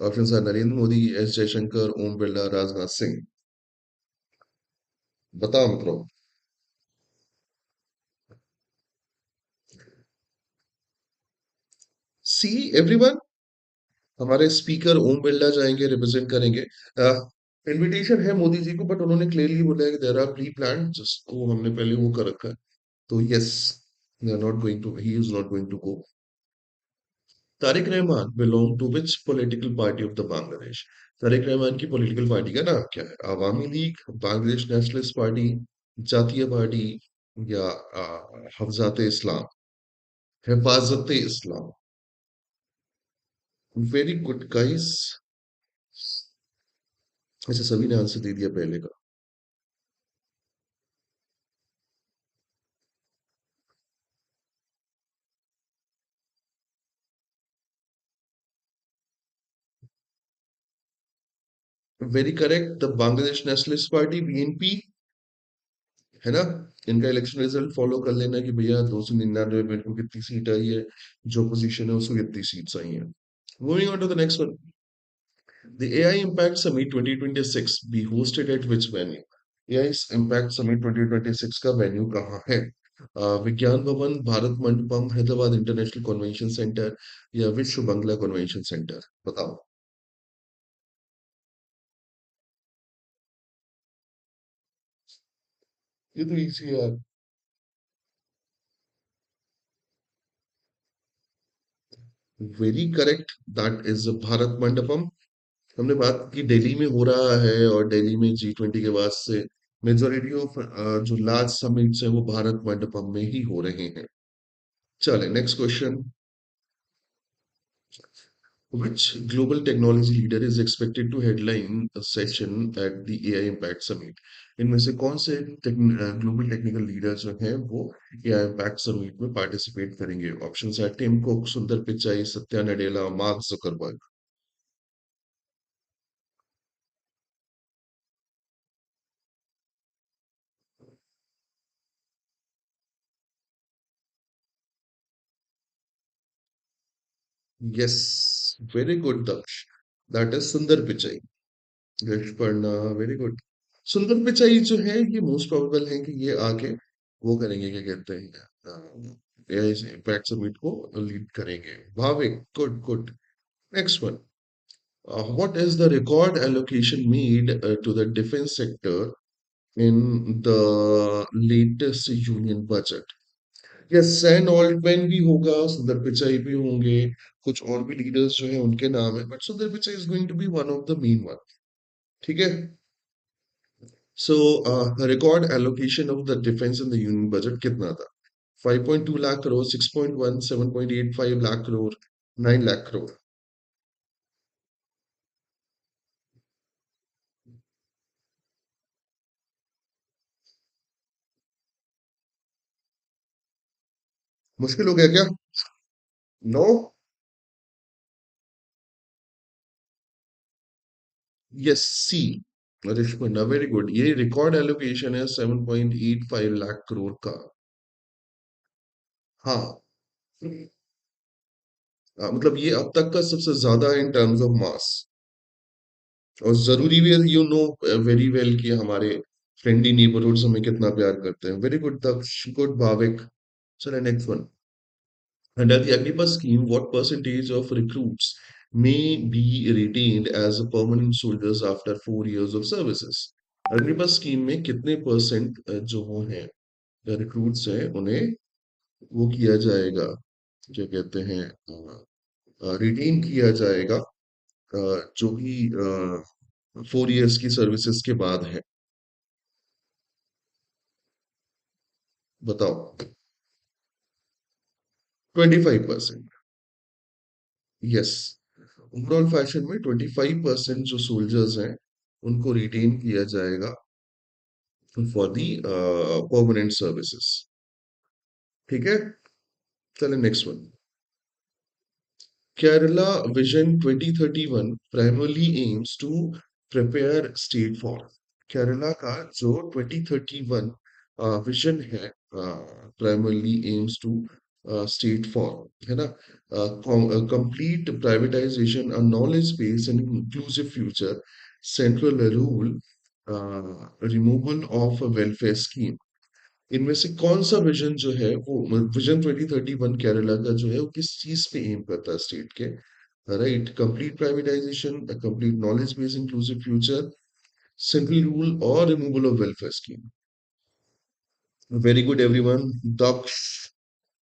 Option are Narendra Modi, S Jaishankar, Om Birla, Rajnath Singh. बताओ मित्रों। See everyone, हमारे स्पीकर ओम बिरला जाएंगे, रिप्रेजेंट करेंगे। इनविटेशन है मोदी जी को, बट उन्होंने क्लियरली बोला है कि देयर आर प्री प्लान, जिसको हमने पहले वो कर रखा है। तो yes, they are not going to, he is not going to go. Tariq Rahman belong to which political party of the Bangladesh? Tariq Rahman की पॉलिटिकल पार्टी का नाम क्या है? आवामी लीग, बांग्लादेश नेशनलिस्ट पार्टी, जातीय पार्टी, या हफजात इस्लाम, हिफाजत इस्लाम। Very good guys. अच्छा, सभी ने आंसर दे दिया पहले का। Very correct, the Bangladesh Nationalist party, BNP, है ना। इनका इलेक्शन रिजल्ट फॉलो कर लेना कि भैया 299 में इनको कितनी सीट आई है, जो पोजीशन है उसको कितनी सीट्स आई हैं। Moving on to the next one. The AI Impact Summit 2026 be hosted at which venue? AI Impact Summit 2026 का वेन्यू कहाँ है? विज्ञान भवन, Bharat Mandapam, Hyderabad international convention centre, या विश्व बंगला कन्वेंशन सेंटर? बताओ। ये तो इजी है यार। Very correct, that is Bharat Mandapam. हमने बात की दिल्ली में हो रहा है, और दिल्ली में G20 के बाद से मेजोरिटी ऑफ जो लार्ज समिट्स हैं वो भारत मंडपम में ही हो रहे हैं। चले next question. Which global technology leader is expected to headline a session at the AI Impact Summit? इनमें से कौन से ग्लोबल टेक्निकल लीडर जो हैं वो AI Impact Summit में पार्टिसिपेट करेंगे? ऑप्शन है Tim Cook, Sundar Pichai, Satya Nadella, Mark Zuckerberg. Yes, very good Daksh, that is Sundar Pichai. यश पढ़ना, वेरी गुड। सुंदर पिचाई जो है ये मोस्ट प्रोबेबल है कि ये आके वो करेंगे, क्या कहते हैं, एआई इम्पैक्ट समिट को लीड करेंगे। Bhavik, good good. Next one. What is the record allocation made to the defense sector in the latest union budget? Yes, Sam Altman भी होगा, सुंदर पिचाई भी होंगे, कुछ और भी लीडर्स जो है उनके नाम है, but Sundar Pichai is going to be one of the main one. ठीक है। So record allocation of the defence in the union budget कितना था? 5.2 लाख करोड़, 6.1, 7.85 लाख करोड़, 9 लाख करोड़? मुश्किल हो गया क्या? नो। यस, सी, रिश्वत, वेरी गुड। ये रिकॉर्ड एलोकेशन है 7.85 लाख करोड़ का। हाँ। मतलब ये अब तक का सबसे ज्यादा इन टर्म्स ऑफ मास। और जरूरी भी है, यू नो वेरी वेल कि हमारे फ्रेंडली नेबरहुड्स हमें कितना प्यार करते हैं। वेरी गुड दक्ष, गुड भाविक। चलो next one. Under the Agnipath scheme, what percentage of recruits may be retained as permanent soldiers after 4 years of services? Agnipath scheme में कितने परसेंट जो वो हैं रिक्रूट्स हैं उन्हें वो किया जाएगा, क्या कहते हैं, रिटेन किया जाएगा, जो भी 4 इयर्स की सर्विसेज के बाद है? बताओ। 25%। यस, ओवरऑल फैशन में 25% जो सोल्जर्स हैं उनको रिटेन किया जाएगा फॉर दी परमानेंट सर्विसेज। ठीक है। चले next one. Kerala Vision 2031 primarily aims to prepare state for Kerala का जो 2031 विजन है primarily aims to state for है ना complete privatization a knowledge based and inclusive future central rule removal of a welfare scheme इनमें से कौन सा vision जो है वो विजन 2031 केरला का जो है वो किस चीज पे एम करता है स्टेट के right complete privatization complete knowledge based inclusive future simple rule और removal of welfare scheme very good everyone Daksh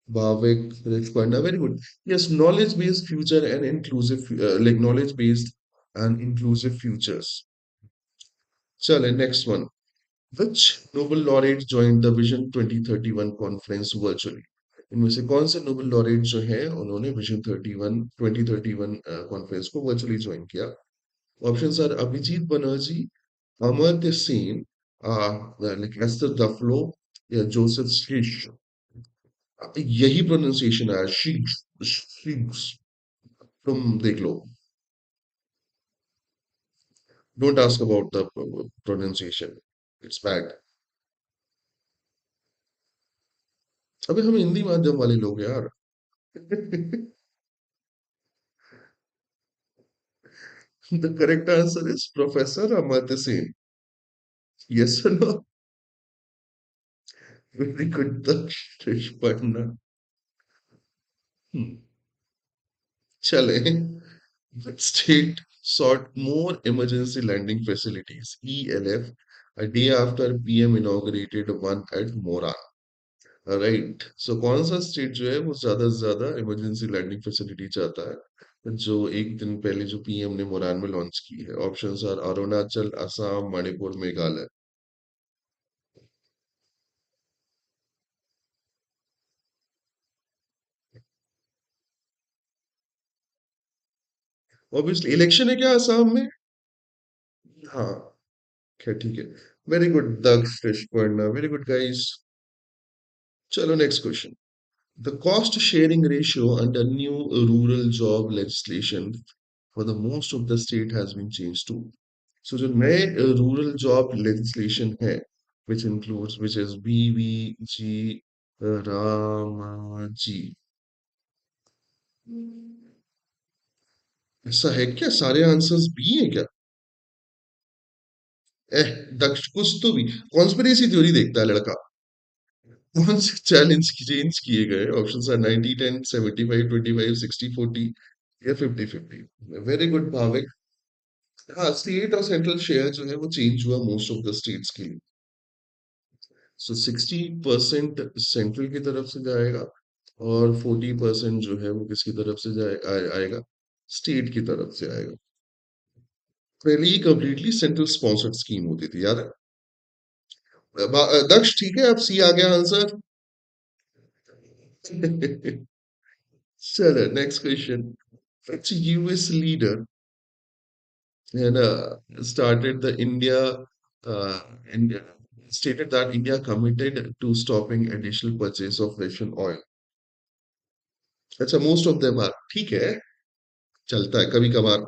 Bhavik Rich Panda very good yes knowledge based future and inclusive like knowledge based and inclusive futures चले next one Which Nobel laureate joined the Vision 2031 conference virtually? इनमें से कौन से Nobel laureate जो हैं उन्होंने vision 31 2031 conference को virtually join किया options are Abhijit Banerjee Amartya Sen like Esther Duflo या जोसेफ शीश यही प्रोनाउंसिएशन है शीश शीश तुम देख लो don't ask about the pronunciation it's bad अबे हम हिंदी माध्यम वाले लोग हैं यार The correct answer is Professor Amartya Sen. Yes or no? Very good, Daksh Patna. Hmm. Chale. Which state sought more emergency landing facilities, ELF, a day after PM inaugurated one at Moran. Right so कौन सा state जो है वो ज्यादा से ज्यादा emergency landing facility चाहता है जो एक दिन पहले जो पीएम ने मोरान में लॉन्च की है options are Arunachal Assam Manipur Meghalaya obviously election है क्या असम में हाँ क्या ठीक है वेरी गुड दक्ष पढ़ना वेरी गुड गाइस चलो next question the cost sharing ratio under new rural job legislation for the most of the state has been change to so जो नए रूरल जॉब लेजिस्लेशन है which is BVG रामाजी ऐसा है क्या सारे answers B है क्या एह दक्ष कुछ तो भी कॉन्स्पिरेसी थ्योरी देखता है लड़का कौन से चैलेंज चेंज किए गए ऑप्शंस आर 90 10 75 25 60 40 या 50 50 वेरी गुड भाविक हाँ स्टेट और सेंट्रल शेयर जो है वो चेंज हुआ मोस्ट ऑफ द स्टेट्स के लिए सो 60% सेंट्रल की तरफ से जाएगा और 40% जो है वो किसकी तरफ से आएगा स्टेट की तरफ से आएगा पहले ये कंप्लीटली सेंट्रल स्पॉन्सर्ड स्कीम होती थी याद है दक्ष ठीक है अब सी आ गया आंसर चलो next question which US leader and started the India stated that India committed to stopping additional purchase of Russian oil. अच्छा मोस्ट ऑफ देम आर ठीक है चलता है कभी कभार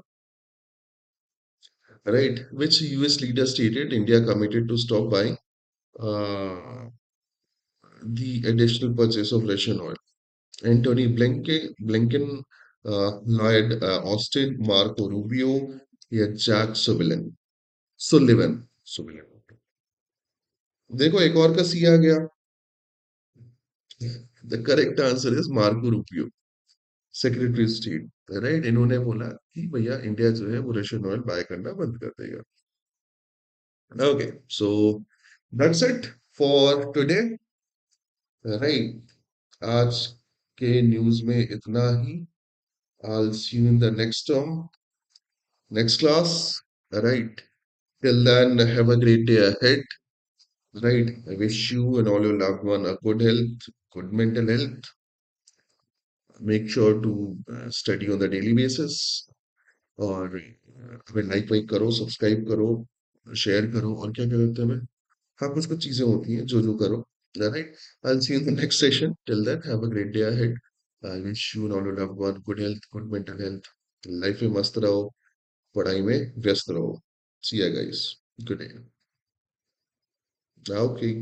right which US leader stated India committed to stop buying uh, the additional purchase of Russian oil. Anthony Blinken, Lloyd Austin, Marco Rubio या Jake Sullivan देखो एक और का सी आ गया the correct answer is Marco Rubio secretary state right इन्होंने बोला कि भैया इंडिया जो है वो रशियन ऑयल बाय करना बंद कर देगा okay so that's it for today right आज के न्यूज में इतना ही I'll see you in the next class. Right. Till then, have a great day ahead. Right. I wish you and all your loved one a good health, good mental health. Make sure to study on the daily basis. और हमें like वाइक करो subscribe करो share करो और क्या क्या करते हैं मैं हाँ कुछ कुछ चीजें होती हैं जो जो करो right I see in the next session till then have a great day ahead I wish you all love one good health good mental health life में मस्त रहो पढ़ाई में व्यस्त रहो सी या गाइस गुड डे ओके